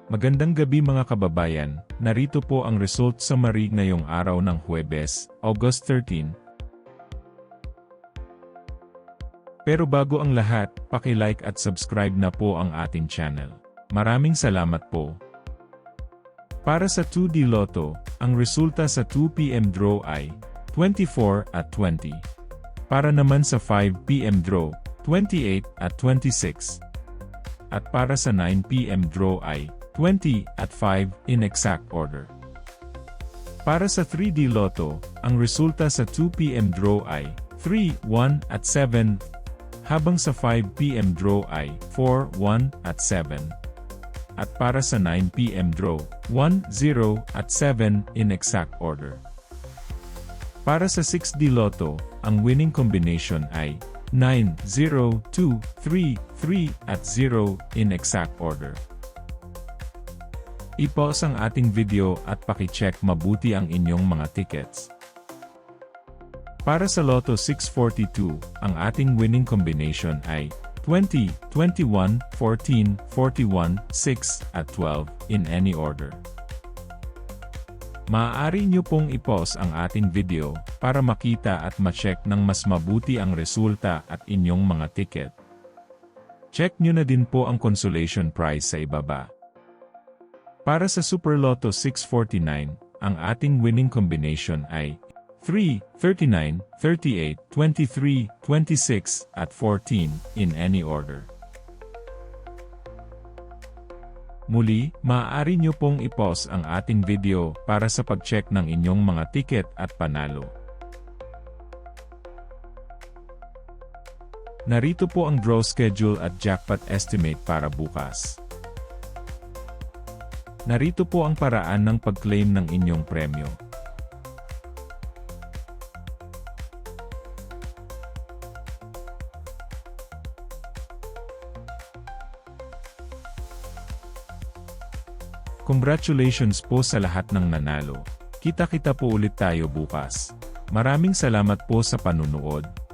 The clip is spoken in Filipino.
Magandang gabi mga kababayan, narito po ang result summary ngayong araw ng Huwebes, August 13. Pero bago ang lahat, paki-like at subscribe na po ang ating channel. Maraming salamat po. Para sa 2D Lotto, ang resulta sa 2 PM draw ay 24 at 20. Para naman sa 5 PM draw, 28 at 26. At para sa 9 PM draw ay 20 at 5 in exact order. Para sa 3D Lotto, ang resulta sa 2 PM draw ay 3, 1 at 7, habang sa 5 PM draw ay 4, 1 at 7. At para sa 9 PM draw, 1, 0 at 7 in exact order. Para sa 6D Lotto, ang winning combination ay 9, 0, 2, 3, 3 at 0 in exact order. I-pause ang ating video at paki-check mabuti ang inyong mga tickets. Para sa Lotto 642, ang ating winning combination ay 20, 21, 14, 41, 6 at 12 in any order. Maaari nyo pong i-pause ang ating video para makita at ma-check ng mas mabuti ang resulta at inyong mga ticket. Check nyo na din po ang consolation prize sa ibaba. Para sa Super Lotto 649, ang ating winning combination ay 3, 39, 38, 23, 26 at 14 in any order. Muli, maaari nyo pong i-pause ang ating video para sa pag-check ng inyong mga ticket at panalo. Narito po ang draw schedule at jackpot estimate para bukas. Narito po ang paraan ng pag-claim ng inyong premyo. Congratulations po sa lahat ng nanalo. Kita-kita po ulit tayo bukas. Maraming salamat po sa panunood.